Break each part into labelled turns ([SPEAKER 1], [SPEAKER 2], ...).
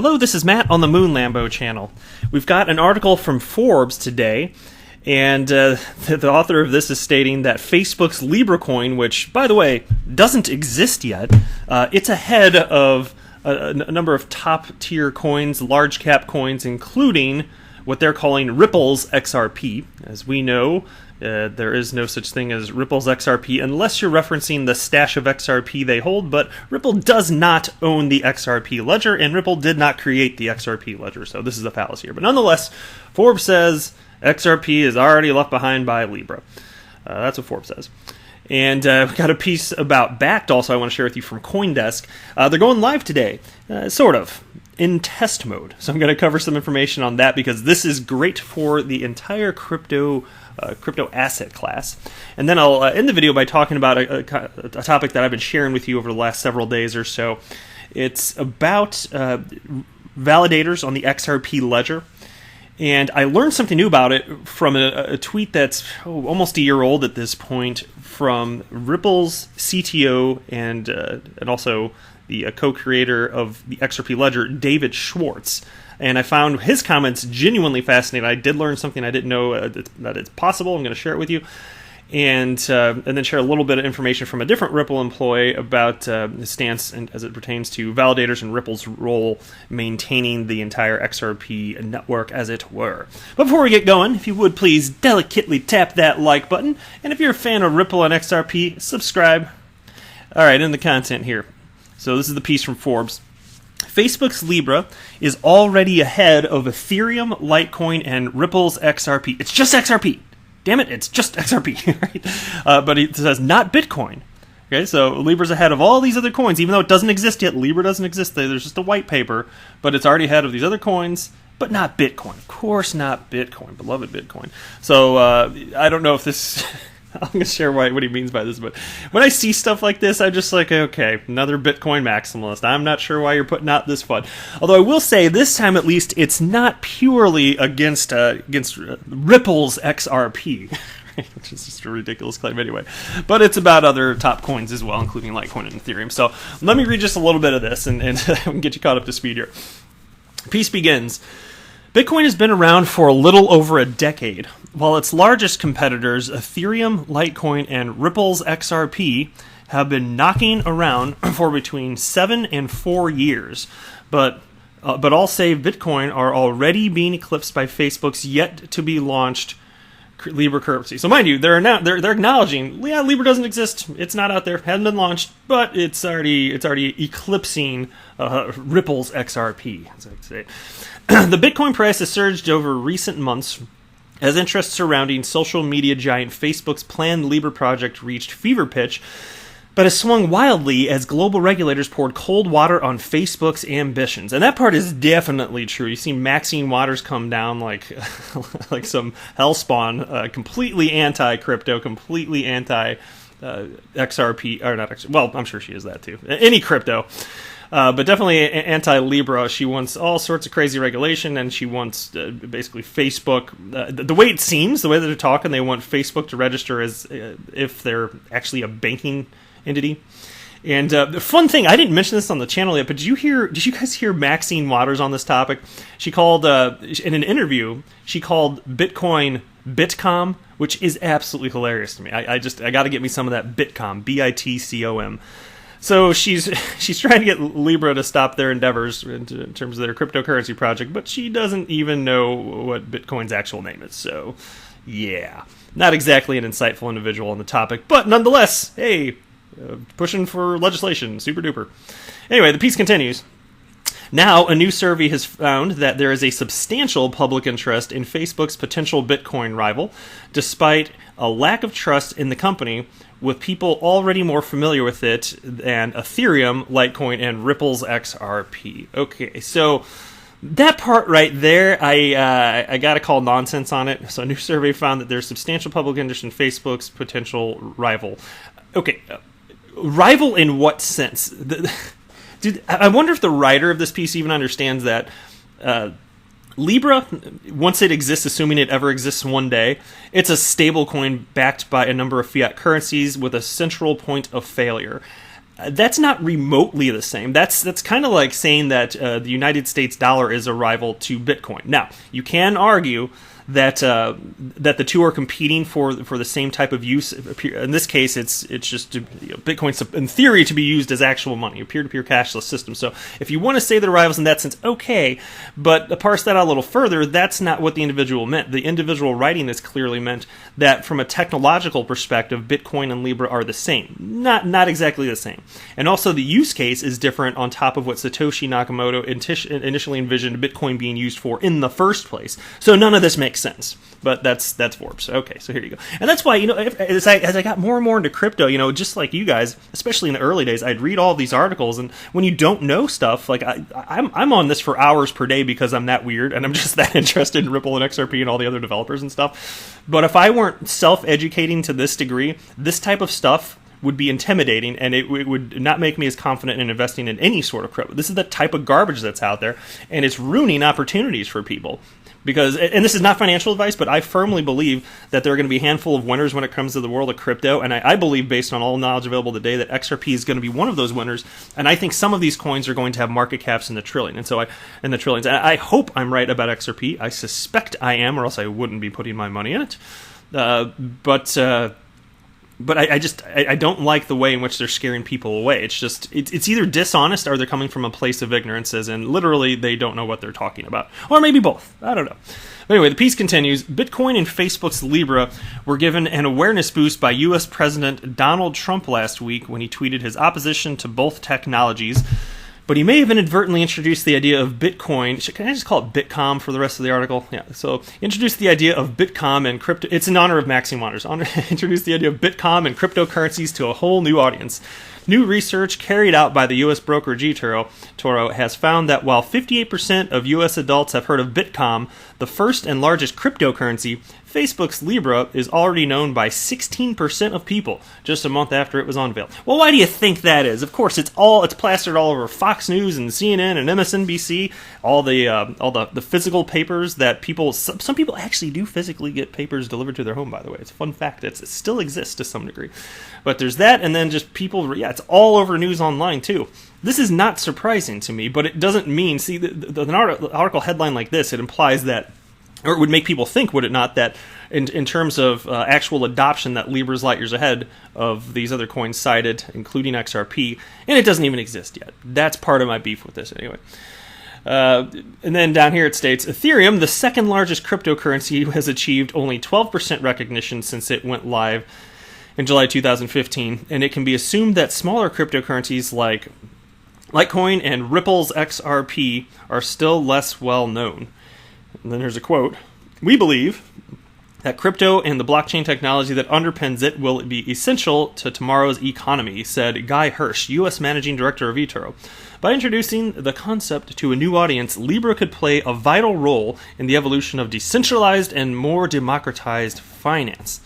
[SPEAKER 1] Hello, this is Matt on the Moon Lambo channel. We've got an article from Forbes today, and the author of this is stating that Facebook's Libra coin, which, by the way, doesn't exist yet, it's ahead of a number of top-tier coins, large-cap coins, including what they're calling Ripple's XRP. As we know, there is no such thing as Ripple's XRP unless you're referencing the stash of XRP they hold, but Ripple does not own the XRP ledger, and Ripple did not create the XRP ledger, so this is a fallacy here. But nonetheless, Forbes says XRP is already left behind by Libra. That's what Forbes says. And we've got a piece about Backed also I want to share with you from CoinDesk. They're going live today, sort of, in test mode. So I'm going to cover some information on that because this is great for the entire crypto asset class. And then I'll end the video by talking about a topic that I've been sharing with you over the last several days or so. It's about validators on the XRP ledger. And I learned something new about it from a tweet that's almost a year old at this point from Ripple's CTO and also the co-creator of the XRP ledger, David Schwartz. And I found his comments genuinely fascinating. I did learn something I didn't know that it's possible. I'm going to share it with you. And then share a little bit of information from a different Ripple employee about his stance as it pertains to validators and Ripple's role maintaining the entire XRP network, as it were. But before we get going, if you would please delicately tap that like button. And if you're a fan of Ripple and XRP, subscribe. All right, in the content here. So this is the piece from Forbes. Facebook's Libra is already ahead of Ethereum, Litecoin, and Ripple's XRP. It's just XRP. Damn it, it's just XRP, right? But it says not Bitcoin. Okay, so Libra's ahead of all these other coins, even though it doesn't exist yet. Libra doesn't exist. There's just a white paper, but it's already ahead of these other coins, but not Bitcoin. Of course not Bitcoin, beloved Bitcoin. So I don't know if this... I'm going to share what he means by this, but when I see stuff like this, I'm just like, okay, another Bitcoin maximalist. I'm not sure why you're putting out this FUD. Although I will say, this time at least, it's not purely against Ripple's XRP, which is just a ridiculous claim anyway. But it's about other top coins as well, including Litecoin and Ethereum. So let me read just a little bit of this and get you caught up to speed here. Piece begins. Bitcoin has been around for a little over a decade, while its largest competitors, Ethereum, Litecoin, and Ripple's XRP, have been knocking around for between 7 and 4 years. But all save Bitcoin are already being eclipsed by Facebook's yet-to-be-launched Libra currency. So mind you, they're acknowledging, yeah, Libra doesn't exist. It's not out there. Hasn't been launched, but it's already eclipsing Ripple's XRP, as I say. The Bitcoin price has surged over recent months as interest surrounding social media giant Facebook's planned Libra project reached fever pitch, but has swung wildly as global regulators poured cold water on Facebook's ambitions. And that part is definitely true. You see Maxine Waters come down like some hellspawn, completely anti-crypto, completely anti-XRP, or not XRP, well, I'm sure she is that too. Any crypto. But definitely anti-Libra. She wants all sorts of crazy regulation, and she wants basically Facebook. The way it seems, the way that they're talking, they want Facebook to register as if they're actually a banking entity. And the fun thing, I didn't mention this on the channel yet, but did you guys hear Maxine Waters on this topic? She called, in an interview, she called Bitcoin Bitcom, which is absolutely hilarious to me. I got to get me some of that Bitcom, Bitcom. So she's trying to get Libra to stop their endeavors in terms of their cryptocurrency project, but she doesn't even know what Bitcoin's actual name is. So, yeah, not exactly an insightful individual on the topic, but nonetheless, hey, pushing for legislation, super duper. Anyway, the piece continues. Now, a new survey has found that there is a substantial public interest in Facebook's potential Bitcoin rival, despite a lack of trust in the company, with people already more familiar with it than Ethereum, Litecoin, and Ripple's XRP. Okay, so that part right there, I got to call nonsense on it. So a new survey found that there's substantial public interest in Facebook's potential rival. Okay, rival in what sense? Dude, I wonder if the writer of this piece even understands that Libra, once it exists, assuming it ever exists one day, it's a stable coin backed by a number of fiat currencies with a central point of failure. That's not remotely the same. That's kind of like saying that the United States dollar is a rival to Bitcoin. Now, you can argue that that the two are competing for the same type of use. In this case, it's just Bitcoin's in theory to be used as actual money, a peer-to-peer cashless system. So if you want to say they're rivals in that sense, okay, but to parse that out a little further, that's not what the individual meant. The individual writing this clearly meant that from a technological perspective, Bitcoin and Libra are the same. Not exactly the same. And also the use case is different on top of what Satoshi Nakamoto initially envisioned Bitcoin being used for in the first place. So none of this makes sense, but that's Forbes. Okay, so here you go. And that's why, as I got more and more into crypto, just like you guys, especially in the early days, I'd read all these articles, and when you don't know stuff, like I'm on this for hours per day because I'm that weird, and I'm just that interested in Ripple and XRP and all the other developers and stuff. But if I weren't self-educating to this degree, this type of stuff would be intimidating, and it would not make me as confident in investing in any sort of crypto. This is the type of garbage that's out there, and it's ruining opportunities for people. Because, and this is not financial advice, but I firmly believe that there are going to be a handful of winners when it comes to the world of crypto, and I believe, based on all knowledge available today, that XRP is going to be one of those winners, and I think some of these coins are going to have market caps in the trillion, in the trillions. And I hope I'm right about XRP. I suspect I am, or else I wouldn't be putting my money in it. But I don't like the way in which they're scaring people away. It's either dishonest or they're coming from a place of ignorance, as in literally they don't know what they're talking about. Or maybe both. I don't know. But anyway, the piece continues. Bitcoin and Facebook's Libra were given an awareness boost by U.S. President Donald Trump last week when he tweeted his opposition to both technologies. But he may have inadvertently introduced the idea of Bitcoin. Can I just call it Bitcom for the rest of the article? Yeah, so introduced the idea of Bitcom and crypto. It's in honor of Maxine Waters. Introduced the idea of Bitcom and cryptocurrencies to a whole new audience. New research carried out by the U.S. broker Toro has found that while 58% of U.S. adults have heard of Bitcom, the first and largest cryptocurrency, Facebook's Libra is already known by 16% of people just a month after it was unveiled. Well, why do you think that is? Of course, it's plastered all over Fox News and CNN and MSNBC, all the physical papers that some people actually do physically get papers delivered to their home, by the way. It's a fun fact. It still exists to some degree. But there's that, and then just people, it's all over news online too. This is not surprising to me, but it doesn't mean, an article headline like this, it implies that, or it would make people think, would it not, that in terms of actual adoption, that Libra's light years ahead of these other coins cited, including XRP, and it doesn't even exist yet. That's part of my beef with this anyway. And then down here it states, Ethereum, the second largest cryptocurrency, has achieved only 12% recognition since it went live in July 2015, and it can be assumed that smaller cryptocurrencies like Litecoin and Ripple's XRP are still less well known. And then there's a quote. We believe that crypto and the blockchain technology that underpins it will be essential to tomorrow's economy, said Guy Hirsch, U.S. Managing Director of eToro. By introducing the concept to a new audience, Libra could play a vital role in the evolution of decentralized and more democratized finance.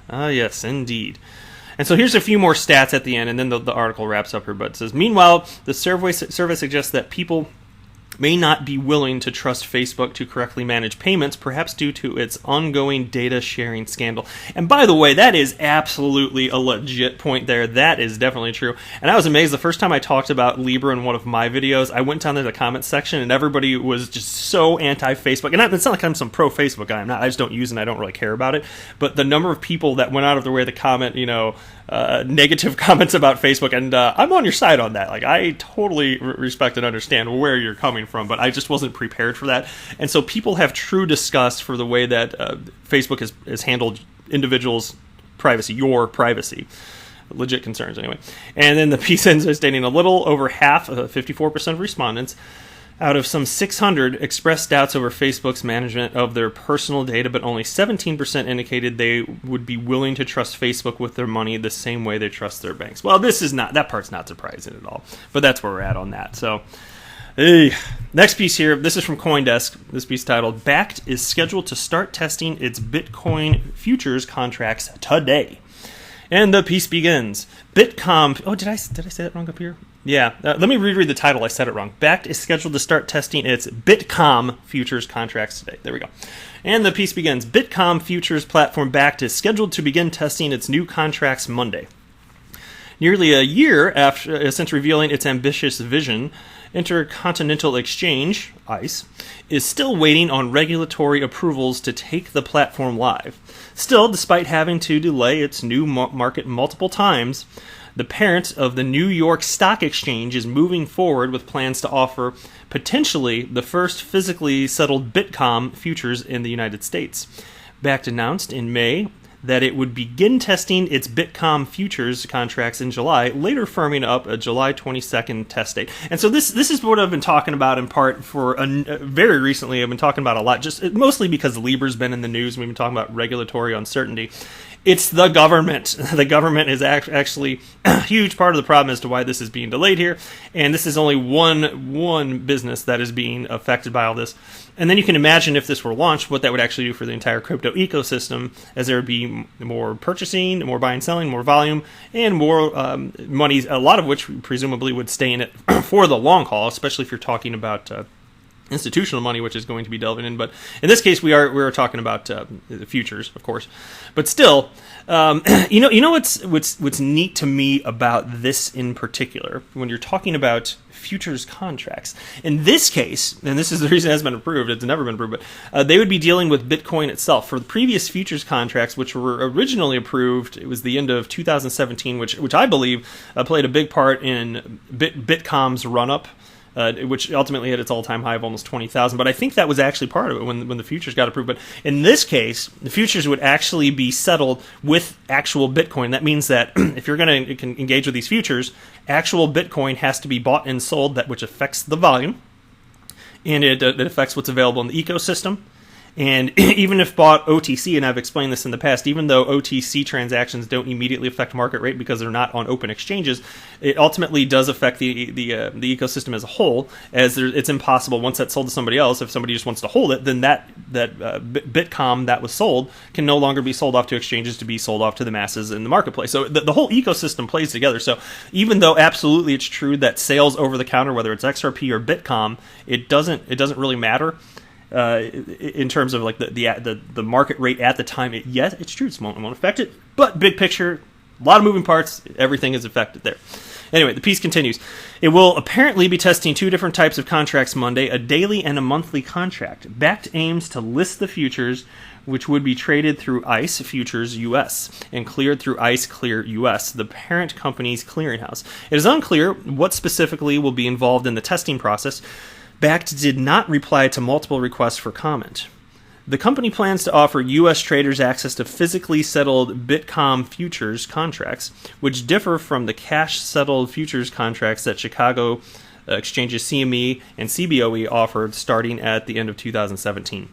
[SPEAKER 1] Ah, yes, indeed. And so here's a few more stats at the end, and then the article wraps up here. But it says, meanwhile, the survey suggests that people may not be willing to trust Facebook to correctly manage payments, perhaps due to its ongoing data sharing scandal. And by the way, that is absolutely a legit point there. That is definitely true. And I was amazed the first time I talked about Libra in one of my videos, I went down to the comment section and everybody was just so anti-Facebook. And it's not like I'm some pro-Facebook guy. I'm not. I just don't use it and I don't really care about it. But the number of people that went out of their way to comment, negative comments about Facebook, and I'm on your side on that. Like, I totally respect and understand where you're coming from, but I just wasn't prepared for that. And so people have true disgust for the way that Facebook has handled individuals' privacy, your privacy. Legit concerns, anyway. And then the piece ends by stating a little over half, 54% of respondents, out of some 600 expressed doubts over Facebook's management of their personal data, but only 17% indicated they would be willing to trust Facebook with their money the same way they trust their banks. Well, that part's not surprising at all, but that's where we're at on that. So, next piece here, this is from CoinDesk. This piece titled, Bakkt is scheduled to start testing its Bitcoin futures contracts today. And the piece begins. Bitcom. Oh, did I say that wrong up here? Yeah. Let me reread the title. I said it wrong. Bakkt is scheduled to start testing its Bitcom futures contracts today. There we go. And the piece begins. Bitcom futures platform Bakkt is scheduled to begin testing its new contracts Monday. Nearly a year after, since revealing its ambitious vision, Intercontinental Exchange, ICE, is still waiting on regulatory approvals to take the platform live. Still, despite having to delay its new market multiple times, the parent of the New York Stock Exchange is moving forward with plans to offer potentially the first physically settled Bitcom futures in the United States. Bakkt announced in May that it would begin testing its Bitcom futures contracts in July, later firming up a July 22nd test date. And so this is what I've been talking about in part for very recently. I've been talking about a lot, just mostly because Libra's been in the news. We've been talking about regulatory uncertainty. It's the government. The government is actually a huge part of the problem as to why this is being delayed here. And this is only one business that is being affected by all this. And then you can imagine if this were launched, what that would actually do for the entire crypto ecosystem, as there would be more purchasing, more buying, selling, more volume, and more money, a lot of which presumably would stay in it for the long haul, especially if you're talking about institutional money, which is going to be delving in. But in this case, we are talking about the futures, of course. But still, you know what's neat to me about this in particular, when you're talking about futures contracts. In this case, and this is the reason it hasn't been approved, it's never been approved, but they would be dealing with Bitcoin itself. For the previous futures contracts, which were originally approved, it was the end of 2017, which I believe played a big part in Bitcom's run-up, which ultimately had its all-time high of almost 20,000. But I think that was actually part of it when the futures got approved. But in this case, the futures would actually be settled with actual Bitcoin. That means that if you're going to engage with these futures, actual Bitcoin has to be bought and sold, which affects the volume, and it affects what's available in the ecosystem. And even if bought OTC, and I've explained this in the past, even though OTC transactions don't immediately affect market rate because they're not on open exchanges, it ultimately does affect the ecosystem as a whole, as it's impossible, once that's sold to somebody else, if somebody just wants to hold it, then that Bitcom that was sold can no longer be sold off to exchanges to be sold off to the masses in the marketplace. So the whole ecosystem plays together. So even though absolutely it's true that sales over the counter, whether it's XRP or Bitcom, it doesn't really matter. In terms of like the market rate at the time, yes, it's true, it won't affect it, but big picture, a lot of moving parts, everything is affected there. Anyway, the piece continues. It will apparently be testing two different types of contracts Monday, a daily and a monthly contract. Bakkt aims to list the futures, which would be traded through ICE Futures US and cleared through ICE Clear US, the parent company's clearinghouse. It is unclear what specifically will be involved in the testing process. Bakkt did not reply to multiple requests for comment. The company plans to offer U.S. traders access to physically settled Bitcom futures contracts, which differ from the cash-settled futures contracts that Chicago exchanges CME and CBOE offered starting at the end of 2017.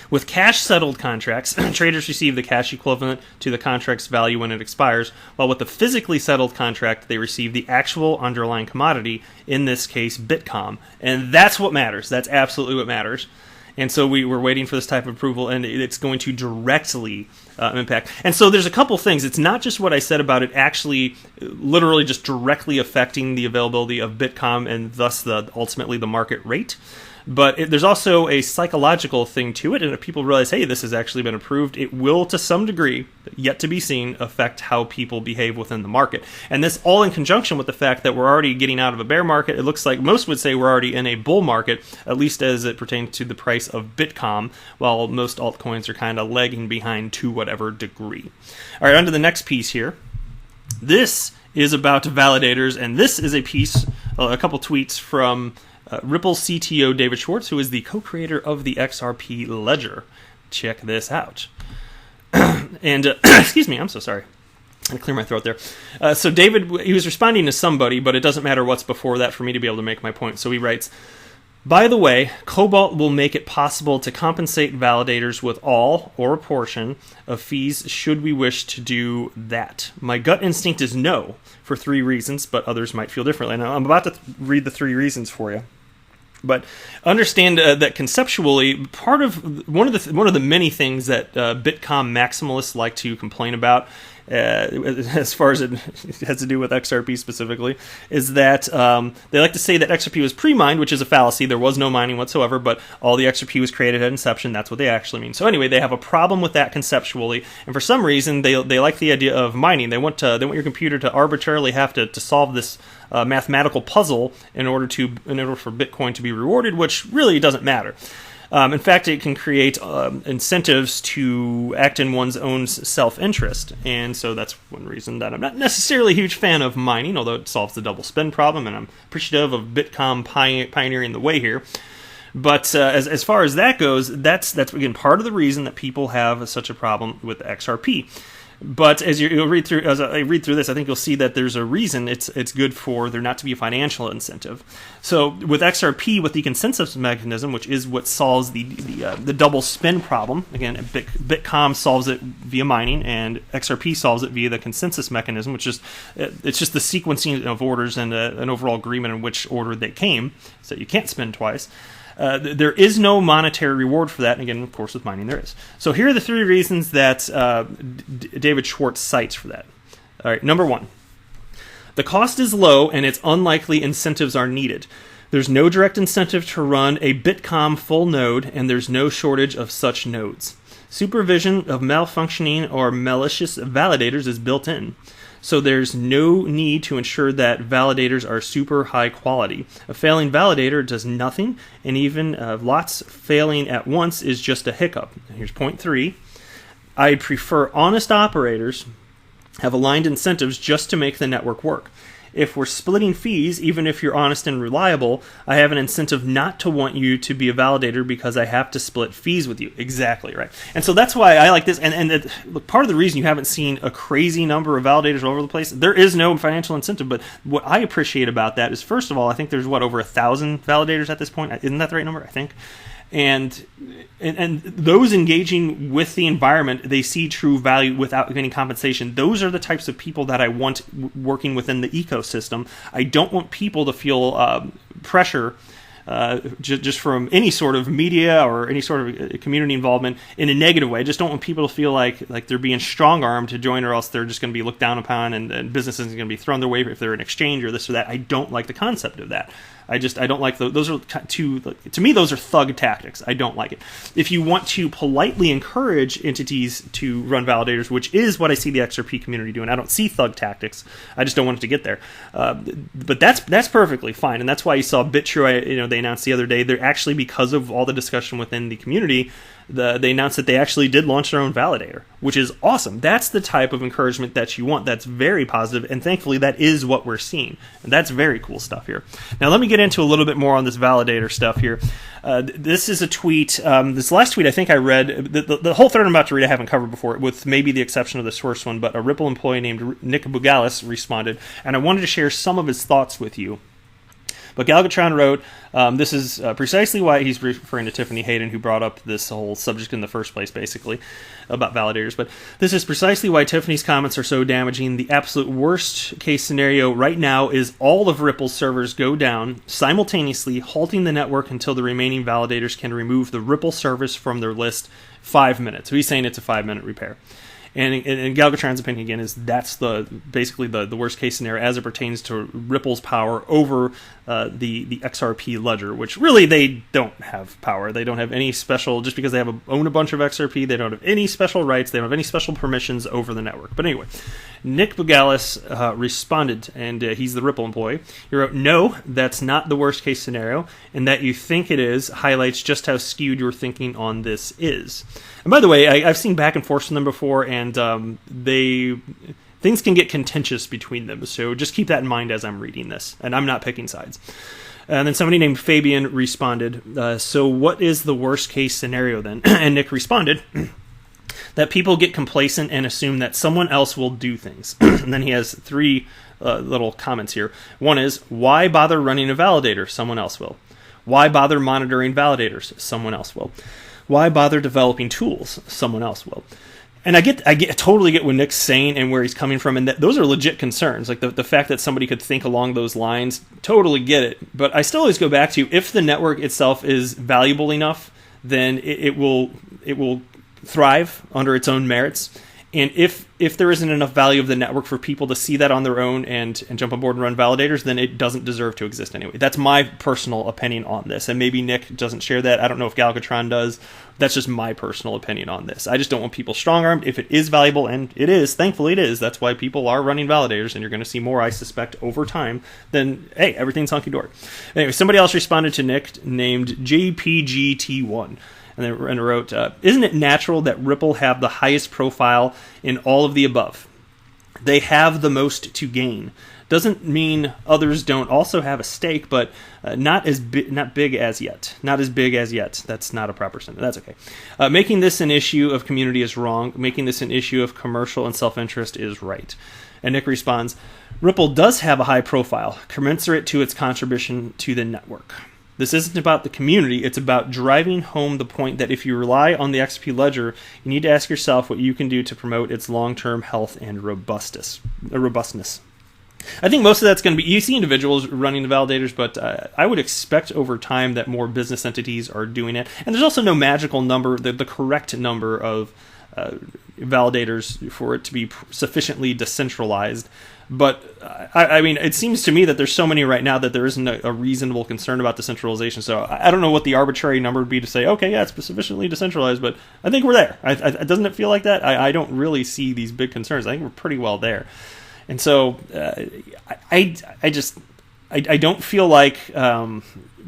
[SPEAKER 1] With cash-settled contracts, traders receive the cash equivalent to the contract's value when it expires, while with the physically settled contract, they receive the actual underlying commodity, in this case, Bitcom. And that's what matters. That's absolutely what matters. And so we're waiting for this type of approval, and it's going to directly impact. And so there's a couple things. It's not just what I said about it actually literally just directly affecting the availability of Bitcom and thus ultimately the market rate. But there's also a psychological thing to it, and if people realize, hey, this has actually been approved, it will, to some degree, yet to be seen, affect how people behave within the market. And this all in conjunction with the fact that we're already getting out of a bear market. It looks like most would say we're already in a bull market, at least as it pertains to the price of Bitcom, while most altcoins are kind of lagging behind to whatever degree. All right, on to the next piece here. This is about validators, and this is a piece, a couple tweets from Ripple CTO David Schwartz, who is the co-creator of the XRP ledger. Check this out. And, excuse me, I'm so sorry. I had to clear my throat there. So David, he was responding to somebody, but it doesn't matter what's before that for me to be able to make my point. So he writes, by the way, Cobalt will make it possible to compensate validators with all or a portion of fees should we wish to do that. My gut instinct is no, for three reasons, but others might feel differently. Now, I'm about to read the three reasons for you. But understand that conceptually, part of one of the many things that Bitcom maximalists like to complain about, as far as it has to do with XRP specifically, is that they like to say that XRP was pre-mined, which is a fallacy. There was no mining whatsoever, but all the XRP was created at inception. That's what they actually mean. So anyway, they have a problem with that conceptually, and for some reason, they like the idea of mining. They want your computer to arbitrarily have to solve this mathematical puzzle in order for Bitcoin to be rewarded, which really doesn't matter. In fact, it can create incentives to act in one's own self-interest. And so that's one reason that I'm not necessarily a huge fan of mining, although it solves the double spend problem, and I'm appreciative of Bitcom pioneering the way here. But as far as that goes, that's again part of the reason that people have such a problem with XRP. But as you'll read through, as I read through this, I think you'll see that there's a reason it's good for there not to be a financial incentive. So with XRP, with the consensus mechanism, which is what solves the double spend problem. Again, Bitcom solves it via mining, and XRP solves it via the consensus mechanism, which is it's just the sequencing of orders and an overall agreement in which order they came, so you can't spend twice. There is no monetary reward for that, and again, of course, with mining there is. So here are the 3 reasons that David Schwartz cites for that. All right, number 1. The cost is low, and it's unlikely incentives are needed. There's no direct incentive to run a Bitcom full node, and there's no shortage of such nodes. Supervision of malfunctioning or malicious validators is built in. So there's no need to ensure that validators are super high quality. A failing validator does nothing, and even lots failing at once is just a hiccup. Here's point 3. I'd prefer honest operators have aligned incentives just to make the network work. If we're splitting fees, even if you're honest and reliable, I have an incentive not to want you to be a validator because I have to split fees with you. Exactly, right? And so that's why I like this. And look, part of the reason you haven't seen a crazy number of validators all over the place, there is no financial incentive. But what I appreciate about that is, first of all, I think there's, over 1,000 validators at this point? Isn't that the right number? I think. And those engaging with the environment, they see true value without getting compensation. Those are the types of people that I want working within the ecosystem. I don't want people to feel pressure just from any sort of media or any sort of community involvement in a negative way. I just don't want people to feel like they're being strong-armed to join, or else they're just going to be looked down upon, and businesses are going to be thrown their way if they're an exchange or this or that. I don't like the concept of that. I don't like those are too, to me, those are thug tactics. I don't like it. If you want to politely encourage entities to run validators, which is what I see the XRP community doing, I don't see thug tactics. I just don't want it to get there. But that's perfectly fine, and that's why you saw BitTrue. They announced the other day they're actually, because of all the discussion within the community, they announced that they actually did launch their own validator, which is awesome. That's the type of encouragement that you want. That's very positive, and thankfully that is what we're seeing. And that's very cool stuff here. Now let me get into a little bit more on this validator stuff here. This is a tweet. This last tweet I think I read. The whole thread I'm about to read I haven't covered before, with maybe the exception of this first one, but a Ripple employee named Nick Bugalis responded, and I wanted to share some of his thoughts with you. But Galgatron wrote, this is precisely why he's referring to Tiffany Hayden, who brought up this whole subject in the first place, basically, about validators. But this is precisely why Tiffany's comments are so damaging. The absolute worst case scenario right now is all of Ripple's servers go down, simultaneously halting the network until the remaining validators can remove the Ripple service from their list 5 minutes. So he's saying it's a 5-minute repair. And Galgatron's opinion, again, is that's basically the worst case scenario as it pertains to Ripple's power over the XRP ledger, which really they don't have power. They don't have any special, just because they own a bunch of XRP, they don't have any special rights, they don't have any special permissions over the network. But anyway, Nick Bugalis responded, and he's the Ripple employee. He wrote, "No, that's not the worst case scenario, and that you think it is highlights just how skewed your thinking on this is." And by the way, I've seen back and forth from them before, and things can get contentious between them. So just keep that in mind as I'm reading this, and I'm not picking sides. And then somebody named Fabian responded, so what is the worst case scenario then? And Nick responded, that people get complacent and assume that someone else will do things. And then he has 3 little comments here. One is, why bother running a validator? Someone else will. Why bother monitoring validators? Someone else will. Why bother developing tools? Someone else will. And I totally get what Nick's saying and where he's coming from, and that those are legit concerns. Like the fact that somebody could think along those lines, totally get it. But I still always go back to, if the network itself is valuable enough, then it will thrive under its own merits. And if there isn't enough value of the network for people to see that on their own and jump on board and run validators, then it doesn't deserve to exist anyway. That's my personal opinion on this. And maybe Nick doesn't share that. I don't know if Galvatron does. That's just my personal opinion on this. I just don't want people strong-armed. If it is valuable, and it is, thankfully it is, that's why people are running validators, and you're going to see more, I suspect, over time, then, hey, everything's hunky-dory. Anyway, somebody else responded to Nick named JPGT1. And they wrote, isn't it natural that Ripple have the highest profile in all of the above? They have the most to gain. Doesn't mean others don't also have a stake, but not big as yet. Not as big as yet. That's not a proper sentence. That's okay. Making this an issue of community is wrong. Making this an issue of commercial and self-interest is right. And Nick responds, Ripple does have a high profile, commensurate to its contribution to the network. This isn't about the community, it's about driving home the point that if you rely on the XRP ledger, you need to ask yourself what you can do to promote its long-term health and robustness. I think most of that's going to be, you see individuals running the validators, but I would expect over time that more business entities are doing it. And there's also no magical number, the correct number of validators for it to be sufficiently decentralized. But I mean, it seems to me that there's so many right now that there isn't a reasonable concern about decentralization. So I don't know what the arbitrary number would be to say, okay, yeah, it's sufficiently decentralized, but I think we're there. Doesn't it feel like that? I don't really see these big concerns. I think we're pretty well there. And so I don't feel like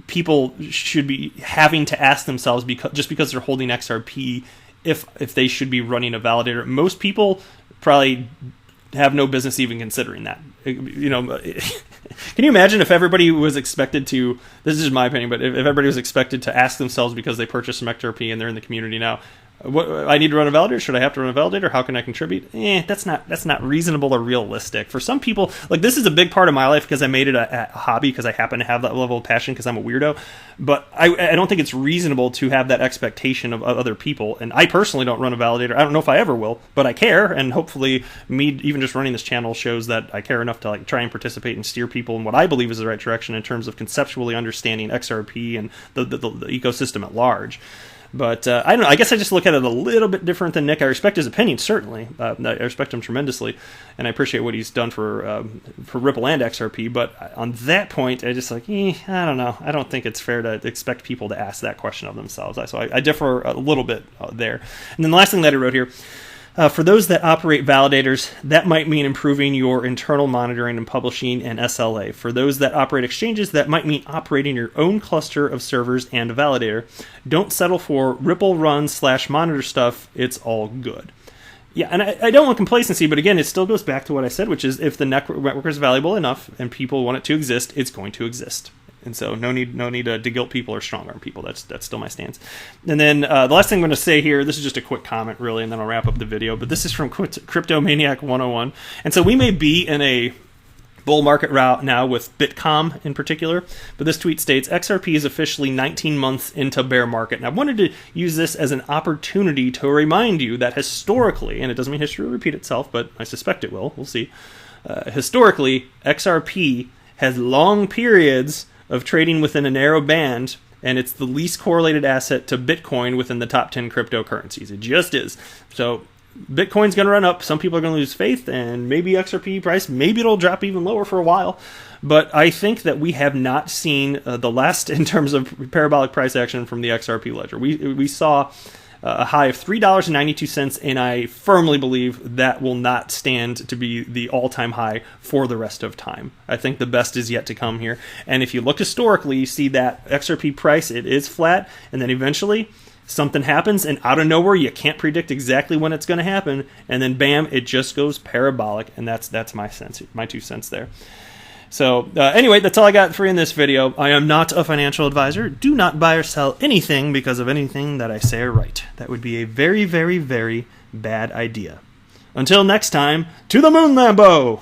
[SPEAKER 1] people should be having to ask themselves just because they're holding XRP if they should be running a validator. Most people probably have no business even considering that. You know, can you imagine if everybody was expected to, this is just my opinion, but if everybody was expected to ask themselves because they purchased some XRP and they're in the community now, what, I need to run a validator? Should I have to run a validator? How can I contribute? That's not reasonable or realistic. For some people, like, this is a big part of my life because I made it a hobby because I happen to have that level of passion because I'm a weirdo. But I don't think it's reasonable to have that expectation of other people. And I personally don't run a validator. I don't know if I ever will, but I care. And hopefully me even just running this channel shows that I care enough to like try and participate and steer people in what I believe is the right direction in terms of conceptually understanding XRP and the ecosystem at large. But I don't know. I guess I just look at it a little bit different than Nick. I respect his opinion, certainly. I respect him tremendously, and I appreciate what he's done for Ripple and XRP. But on that point, I just I don't know. I don't think it's fair to expect people to ask that question of themselves. So I differ a little bit there. And then the last thing that I wrote here. For those that operate validators, that might mean improving your internal monitoring and publishing and SLA. For those that operate exchanges, that might mean operating your own cluster of servers and a validator. Don't settle for Ripple run/monitor stuff. It's all good. Yeah, and I don't want complacency, but again, it still goes back to what I said, which is if the network is valuable enough and people want it to exist, it's going to exist. And so no need to guilt people or strong-arm people. That's still my stance. And then the last thing I'm going to say here, this is just a quick comment, really, and then I'll wrap up the video. But this is from Crypto Maniac 101. And so we may be in a bull market route now with Bitcom in particular. But this tweet states, XRP is officially 19 months into bear market. And I wanted to use this as an opportunity to remind you that historically, and it doesn't mean history will repeat itself, but I suspect it will. We'll see. Historically, XRP has long periods of trading within a narrow band, and it's the least correlated asset to Bitcoin within the top 10 cryptocurrencies. It just is. So Bitcoin's going to run up. Some people are going to lose faith, and maybe XRP price, maybe it'll drop even lower for a while. But I think that we have not seen the last in terms of parabolic price action from the XRP ledger. We saw a high of $3.92, and I firmly believe that will not stand to be the all-time high for the rest of time. I think the best is yet to come here. And if you look historically, you see that XRP price, it is flat, and then eventually something happens, and out of nowhere, you can't predict exactly when it's going to happen, and then bam, it just goes parabolic, and that's my 2 cents there. So anyway, that's all I got for you in this video. I am not a financial advisor. Do not buy or sell anything because of anything that I say or write. That would be a very, very, very bad idea. Until next time, to the moon, Lambo!